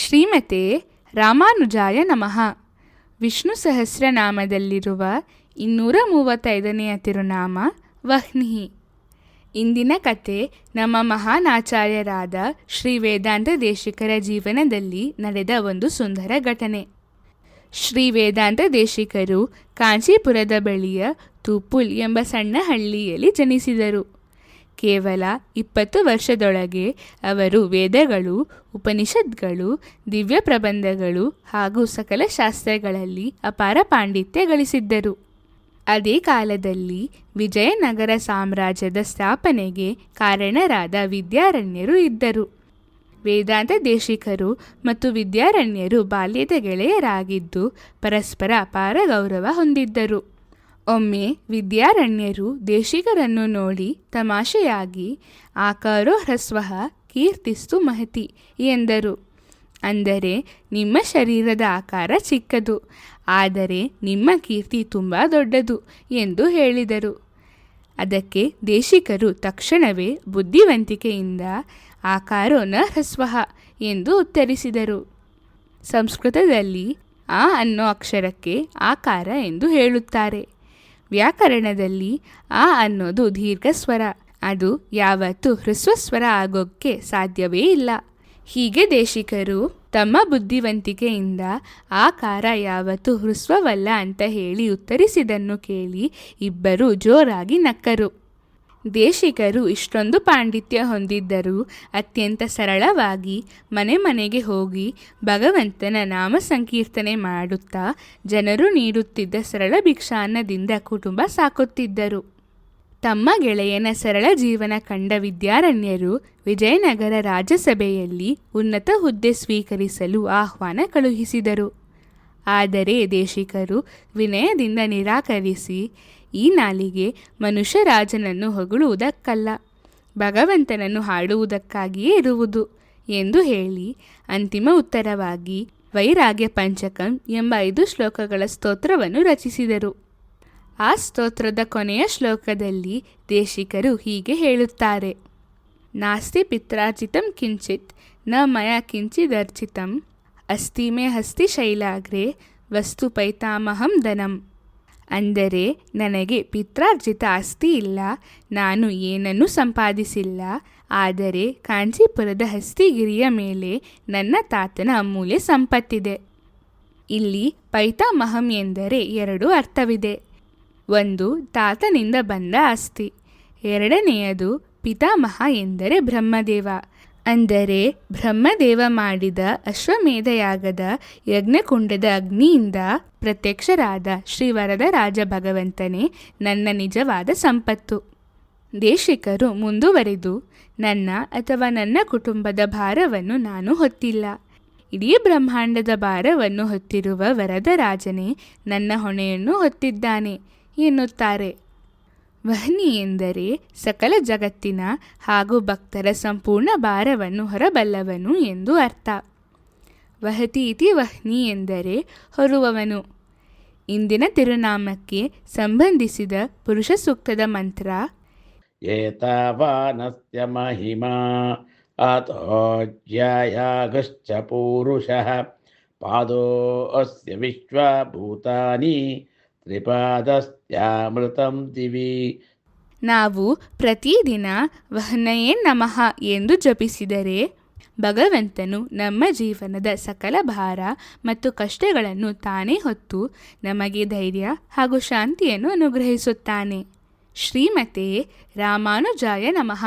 ಶ್ರೀಮತೆ ರಾಮಾನುಜಾಯ ನಮಃ. ವಿಷ್ಣು ಸಹಸ್ರನಾಮದಲ್ಲಿರುವ 235ನೆಯ ತಿರುನಾಮ ವಹ್ನಿ. ಇಂದಿನ ಕತೆ ನಮ್ಮ ಮಹಾನಾಚಾರ್ಯರಾದ ಶ್ರೀ ವೇದಾಂತ ದೇಶಿಕರ ಜೀವನದಲ್ಲಿ ನಡೆದ ಒಂದು ಸುಂದರ ಘಟನೆ. ಶ್ರೀ ವೇದಾಂತ ದೇಶಿಕರು ಕಾಂಚೀಪುರದ ಬಳಿಯ ತೂಪುಲ್ ಎಂಬ ಸಣ್ಣ ಹಳ್ಳಿಯಲ್ಲಿ ಜನಿಸಿದರು. ಕೇವಲ 20 ವರ್ಷದೊಳಗೆ ಅವರು ವೇದಗಳು, ಉಪನಿಷತ್ಗಳು, ದಿವ್ಯ ಪ್ರಬಂಧಗಳು ಹಾಗೂ ಸಕಲ ಶಾಸ್ತ್ರಗಳಲ್ಲಿ ಅಪಾರ ಪಾಂಡಿತ್ಯ ಗಳಿಸಿದ್ದರು. ಅದೇ ಕಾಲದಲ್ಲಿ ವಿಜಯನಗರ ಸಾಮ್ರಾಜ್ಯದ ಸ್ಥಾಪನೆಗೆ ಕಾರಣರಾದ ವಿದ್ಯಾರಣ್ಯರು ಇದ್ದರು. ವೇದಾಂತ ದೇಶಿಕರು ಮತ್ತು ವಿದ್ಯಾರಣ್ಯರು ಬಾಲ್ಯದ ಗೆಳೆಯರಾಗಿದ್ದು ಪರಸ್ಪರ ಅಪಾರ ಗೌರವ ಹೊಂದಿದ್ದರು. ಒಮ್ಮೆ ವಿದ್ಯಾರಣ್ಯರು ದೇಶಿಕರನ್ನು ನೋಡಿ ತಮಾಷೆಯಾಗಿ ಆಕಾರೋ ಹ್ರಸ್ವಃ ಕೀರ್ತಿಸ್ತು ಮಹತಿ ಎಂದರು. ಅಂದರೆ ನಿಮ್ಮ ಶರೀರದ ಆಕಾರ ಚಿಕ್ಕದು, ಆದರೆ ನಿಮ್ಮ ಕೀರ್ತಿ ತುಂಬ ದೊಡ್ಡದು ಎಂದು ಹೇಳಿದರು. ಅದಕ್ಕೆ ದೇಶಿಕರು ತಕ್ಷಣವೇ ಬುದ್ಧಿವಂತಿಕೆಯಿಂದ ಆಕಾರೋ ನ ಹ್ರಸ್ವಃ ಎಂದು ಉತ್ತರಿಸಿದರು. ಸಂಸ್ಕೃತದಲ್ಲಿ ಆ ಅನ್ನೋ ಅಕ್ಷರಕ್ಕೆ ಆಕಾರ ಎಂದು ಹೇಳುತ್ತಾರೆ. ವ್ಯಾಕರಣದಲ್ಲಿ ಆ ಅನ್ನೋದು ದೀರ್ಘ ಸ್ವರ, ಅದು ಯಾವತ್ತೂ ಹ್ರಸ್ವಸ್ವರ ಆಗೋಕ್ಕೆ ಸಾಧ್ಯವೇ ಇಲ್ಲ. ಹೀಗೆ ದೇಶಿಕರು ತಮ್ಮ ಬುದ್ಧಿವಂತಿಕೆಯಿಂದ ಆಕಾರ ಯಾವತ್ತೂ ಹ್ರಸ್ವವಲ್ಲ ಅಂತ ಹೇಳಿ ಉತ್ತರಿಸಿದನ್ನು ಕೇಳಿ ಇಬ್ಬರೂ ಜೋರಾಗಿ ನಕ್ಕರು. ದೇಶಿಕರು ಇಷ್ಟೊಂದು ಪಾಂಡಿತ್ಯ ಹೊಂದಿದ್ದರೂ ಅತ್ಯಂತ ಸರಳವಾಗಿ ಮನೆ ಮನೆಗೆ ಹೋಗಿ ಭಗವಂತನ ನಾಮ ಸಂಕೀರ್ತನೆ ಮಾಡುತ್ತಾ ಜನರು ನೀಡುತ್ತಿದ್ದ ಸರಳ ಭಿಕ್ಷಾನ್ನದಿಂದ ಕುಟುಂಬ ಸಾಕುತ್ತಿದ್ದರು. ತಮ್ಮ ಗೆಳೆಯನ ಸರಳ ಜೀವನ ಕಂಡ ವಿದ್ಯಾರಣ್ಯರು ವಿಜಯನಗರ ರಾಜಸಭೆಯಲ್ಲಿ ಉನ್ನತ ಹುದ್ದೆ ಸ್ವೀಕರಿಸಲು ಆಹ್ವಾನ ಕಳುಹಿಸಿದರು. ಆದರೆ ದೇಶಿಕರು ವಿನಯದಿಂದ ನಿರಾಕರಿಸಿ, ಈ ನಾಲಿಗೆ ಮನುಷ್ಯ ರಾಜನನ್ನು ಹೊಗಳುವುದಕ್ಕಲ್ಲ, ಭಗವಂತನನ್ನು ಹಾಡುವುದಕ್ಕಾಗಿಯೇ ಇರುವುದು ಎಂದು ಹೇಳಿ ಅಂತಿಮ ಉತ್ತರವಾಗಿ ವೈರಾಗ್ಯ ಪಂಚಕಂ ಎಂಬ 5 ಶ್ಲೋಕಗಳ ಸ್ತೋತ್ರವನ್ನು ರಚಿಸಿದರು. ಆ ಸ್ತೋತ್ರದ ಕೊನೆಯ ಶ್ಲೋಕದಲ್ಲಿ ದೇಶಿಕರು ಹೀಗೆ ಹೇಳುತ್ತಾರೆ: ನಾಸ್ತಿ ಪಿತ್ರಾರ್ಜಿತಂ ಕಿಂಚಿತ್ ನ ಮಯ ಕಿಂಚಿದರ್ಜಿತಂ ಅಸ್ತಿ ಮೇ ಹಸ್ತಿ ಶೈಲಾಗ್ರೆ ವಸ್ತು ಪೈತಾಮಹಂ ಧನಂ. ಅಂದರೆ ನನಗೆ ಪಿತ್ರಾರ್ಜಿತ ಆಸ್ತಿ ಇಲ್ಲ, ನಾನು ಏನನ್ನೂ ಸಂಪಾದಿಸಿಲ್ಲ, ಆದರೆ ಕಾಂಚೀಪುರದ ಹಸ್ತಿಗಿರಿಯ ಮೇಲೆ ನನ್ನ ತಾತನ ಅಮೂಲ್ಯ ಸಂಪತ್ತಿದೆ. ಇಲ್ಲಿ ಪೈತಾಮಹಂ ಎಂದರೆ 2 ಅರ್ಥವಿದೆ. ಒಂದು ತಾತನಿಂದ ಬಂದ ಆಸ್ತಿ, ಎರಡನೆಯದು ಪಿತಾಮಹ ಎಂದರೆ ಬ್ರಹ್ಮದೇವ. ಅಂದರೆ ಬ್ರಹ್ಮದೇವ ಮಾಡಿದ ಅಶ್ವಮೇಧಯಾಗದ ಯಜ್ಞಕುಂಡದ ಅಗ್ನಿಯಿಂದ ಪ್ರತ್ಯಕ್ಷರಾದ ಶ್ರೀ ವರದರಾಜ ಭಗವಂತನೇ ನನ್ನ ನಿಜವಾದ ಸಂಪತ್ತು. ದೇಶಿಕರು ಮುಂದುವರೆದು, ನನ್ನ ಅಥವಾ ನನ್ನ ಕುಟುಂಬದ ಭಾರವನ್ನು ನಾನು ಹೊತ್ತಿಲ್ಲ, ಇಡೀ ಬ್ರಹ್ಮಾಂಡದ ಭಾರವನ್ನು ಹೊತ್ತಿರುವ ವರದರಾಜನೇ ನನ್ನ ಹೊಣೆಯನ್ನು ಹೊತ್ತಿದ್ದಾನೆ ಎನ್ನುತ್ತಾರೆ. ವಹ್ನಿ ಎಂದರೆ ಸಕಲ ಜಗತ್ತಿನ ಹಾಗೂ ಭಕ್ತರ ಸಂಪೂರ್ಣ ಭಾರವನ್ನು ಹೊರಬಲ್ಲವನು ಎಂದು ಅರ್ಥ. ವಹತಿ ಇತಿ ವಹ್ನಿ ಎಂದರೆ ಹೊರುವವನು. ಇಂದಿನ ತಿರುನಾಮಕ್ಕೆ ಸಂಬಂಧಿಸಿದ ಪುರುಷ ಸೂಕ್ತದ ಮಂತ್ರ: ಏತಾವಾನಸ್ಯ ಮಹಿಮಾ ಅತೋಜ್ಯಾಯಾಗಶ್ಚ ಪೂರುಷಃ ಪಾದೋ ಅಸ್ಯ ವಿಶ್ವಭೂತಾನಿ ತ್ರಿಪಾದಸ್ತ್ಯಾಮೃತಂ ದಿವಿ. ನಾವು ಪ್ರತಿದಿನ ವಹ್ನಯೇ ನಮಃ ಎಂದು ಜಪಿಸಿದರೆ ಭಗವಂತನು ನಮ್ಮ ಜೀವನದ ಸಕಲ ಭಾರ ಮತ್ತು ಕಷ್ಟಗಳನ್ನು ತಾನೇ ಹೊತ್ತು ನಮಗೆ ಧೈರ್ಯ ಹಾಗೂ ಶಾಂತಿಯನ್ನು ಅನುಗ್ರಹಿಸುತ್ತಾನೆ. ಶ್ರೀಮತೆ ರಾಮಾನುಜಾಯ ನಮಃ.